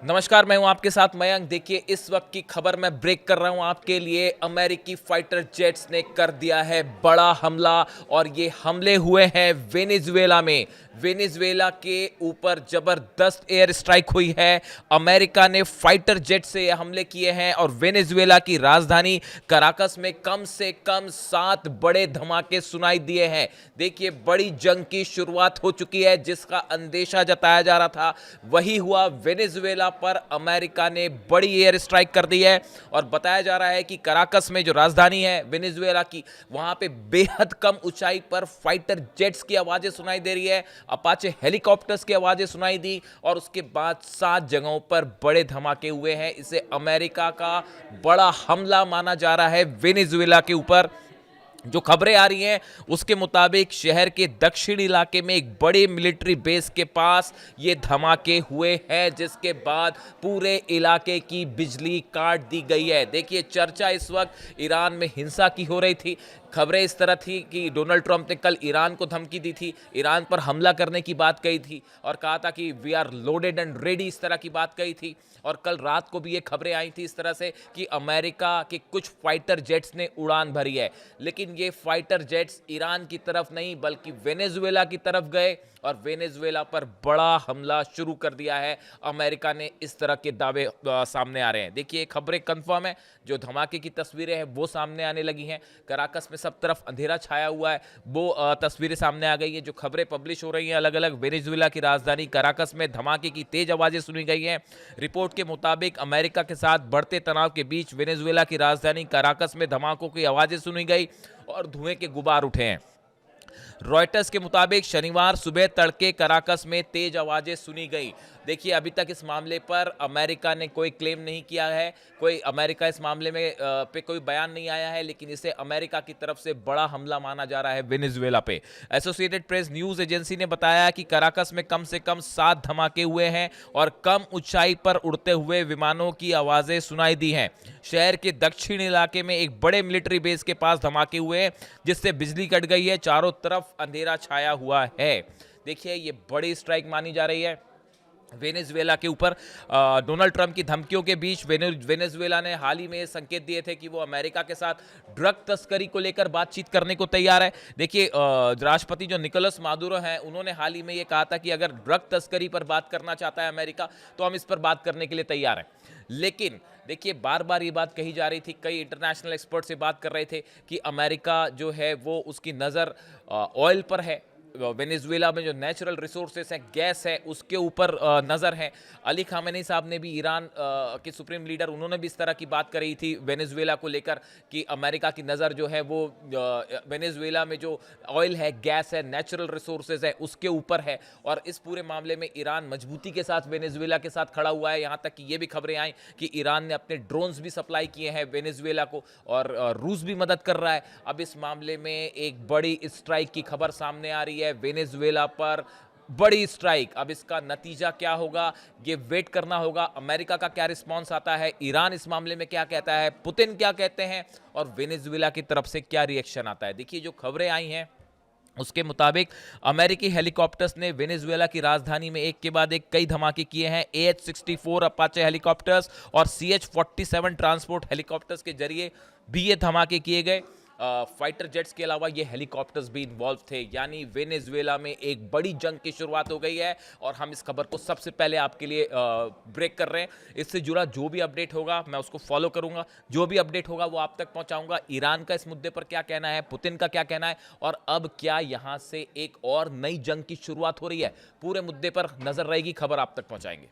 नमस्कार, मैं हूं आपके साथ मयंक। देखिए, इस वक्त की खबर मैं ब्रेक कर रहा हूं आपके लिए। अमेरिकी फाइटर जेट्स ने कर दिया है बड़ा हमला और ये हमले हुए हैं वेनेजुएला में। वेनेजुएला के ऊपर जबरदस्त एयर स्ट्राइक हुई है। अमेरिका ने फाइटर जेट से ये हमले किए हैं और वेनेजुएला की राजधानी कराकस में कम से कम 7 बड़े धमाके सुनाई दिए हैं। देखिए, बड़ी जंग की शुरुआत हो चुकी है जिसका अंदेशा जताया जा रहा था, वही हुआ। वेनेजुएला पर अमेरिका ने बड़ी एयर स्ट्राइक कर दी है और बताया जा रहा है कि कराकस में जो राजधानी है वेनेजुएला की, वहां पे बेहद कम ऊंचाई पर फाइटर जेट्स की आवाजें सुनाई दे रही है, अपाचे हेलीकॉप्टर्स की आवाजें सुनाई दी और उसके बाद 7 जगहों पर बड़े धमाके हुए हैं। इसे अमेरिका का बड़ा हमला माना जा रहा है वेनेजुएला के ऊपर। जो खबरें आ रही हैं उसके मुताबिक शहर के दक्षिणी इलाके में एक बड़े मिलिट्री बेस के पास ये धमाके हुए हैं, जिसके बाद पूरे इलाके की बिजली काट दी गई है। देखिए, चर्चा इस वक्त ईरान में हिंसा की हो रही थी। खबरें इस तरह थी कि डोनाल्ड ट्रंप ने कल ईरान को धमकी दी थी, ईरान पर हमला करने की बात कही थी और कहा था कि we are loaded and ready, इस तरह की बात कही थी। और कल रात को भी ये खबरें आई थी इस तरह से कि अमेरिका के कुछ फाइटर जेट्स ने उड़ान भरी है, लेकिन ये फाइटर जेट्स ईरान की तरफ नहीं बल्कि वेनेजुएला की तरफ गए और वेनेजुएला पर बड़ा हमला शुरू कर दिया है। अमेरिका ने, इस तरह के दावे सामने आ रहे हैं। देखिए, खबरें कंफर्म है, जो धमाके की तस्वीरें हैं वो सामने आने लगी हैं। कराकस में सब तरफ अंधेरा छाया हुआ है, वो तस्वीरें सामने आ गई है। जो खबरें पब्लिश हो रही हैं अलग अलग, वेनेजुएला की राजधानी कराकस में धमाके की तेज आवाजें सुनी गई हैं। रिपोर्ट के मुताबिक अमेरिका के साथ बढ़ते तनाव के बीच वेनेजुएला की राजधानी कराकस में धमाकों की आवाजें सुनी गई और धुएं के गुबार उठे हैं। रॉयटर्स के मुताबिक शनिवार सुबह तड़के कराकस में तेज आवाजें सुनी गई। देखिए, अभी तक इस मामले पर अमेरिका ने कोई क्लेम नहीं किया है, कोई अमेरिका इस मामले में पे कोई बयान नहीं आया है, लेकिन इसे अमेरिका की तरफ से बड़ा हमला माना जा रहा है वेनेजुएला पे। एसोसिएटेड प्रेस न्यूज एजेंसी ने बताया कि कराकस में कम से कम 7 धमाके हुए हैं और कम ऊंचाई पर उड़ते हुए विमानों की आवाजें सुनाई दी हैं। शहर के दक्षिण इलाके में एक बड़े मिलिट्री बेस के पास धमाके हुए हैं, जिससे बिजली कट गई है, चारों तरफ अंधेरा छाया हुआ है। देखिए, ये बड़ी स्ट्राइक मानी जा रही है वेनेजुएला के ऊपर। डोनाल्ड ट्रंप की धमकियों के बीच वेनेजुएला ने हाल ही में संकेत दिए थे कि वो अमेरिका के साथ ड्रग तस्करी को लेकर बातचीत करने को तैयार है। देखिए, राष्ट्रपति जो निकोलस मादुरो हैं, उन्होंने हाल ही में ये कहा था कि अगर ड्रग तस्करी पर बात करना चाहता है अमेरिका, तो हम इस पर बात करने के लिए तैयार हैं। लेकिन देखिए, बार बार ये बात कही जा रही थी, कई इंटरनेशनल एक्सपर्ट से बात कर रहे थे कि अमेरिका जो है वो उसकी नज़र ऑयल पर है। वेनेजुएला में जो नेचुरल रिसोर्सेस हैं, गैस है, उसके ऊपर नज़र है। अली खामेनी साहब ने भी, ईरान के सुप्रीम लीडर, उन्होंने भी इस तरह की बात करी थी वेनेजुएला को लेकर कि अमेरिका की नज़र जो है वो वेनेजुएला में जो ऑयल है, गैस है, नेचुरल रिसोर्सेज है, उसके ऊपर है। और इस पूरे मामले में ईरान मजबूती के साथ वेनेजुएला के साथ खड़ा हुआ है। यहाँ तक कि ये भी खबरें आई कि ईरान ने अपने ड्रोन्स भी सप्लाई किए हैं वेनेजुएला को और रूस भी मदद कर रहा है। अब इस मामले में एक बड़ी स्ट्राइक की खबर सामने आ रही है वेनेजुएला पर, बड़ी स्ट्राइक। अब इसका नतीजा क्या होगा, ये वेट करना होगा। अमेरिका का क्या रिस्पांस आता है, ईरान इस मामले में क्या कहता है, पुतिन क्या कहते हैं और वेनेजुएला की तरफ से क्या रिएक्शन आता है। देखिए, जो खबरें आई हैं उसके मुताबिक अमेरिकी हेलीकॉप्टर्स ने वेनेजुएला की राजधानी में एक के बाद एक कई धमाके किए हैं। AH-64 अपाचे हेलीकॉप्टर्स और CH-47 ट्रांसपोर्ट हेलीकॉप्टर्स के जरिए भी ये धमाके किए गए। फाइटर जेट्स के अलावा ये हेलीकॉप्टर्स भी इन्वॉल्व थे, यानी वेनेजुएला में एक बड़ी जंग की शुरुआत हो गई है और हम इस खबर को सबसे पहले आपके लिए ब्रेक कर रहे हैं। इससे जुड़ा जो भी अपडेट होगा मैं उसको फॉलो करूंगा, जो भी अपडेट होगा वो आप तक पहुंचाऊंगा। ईरान का इस मुद्दे पर क्या कहना है, पुतिन का क्या कहना है और अब क्या यहां से एक और नई जंग की शुरुआत हो रही है, पूरे मुद्दे पर नजर रहेगी, खबर आप तक पहुंचाएंगे।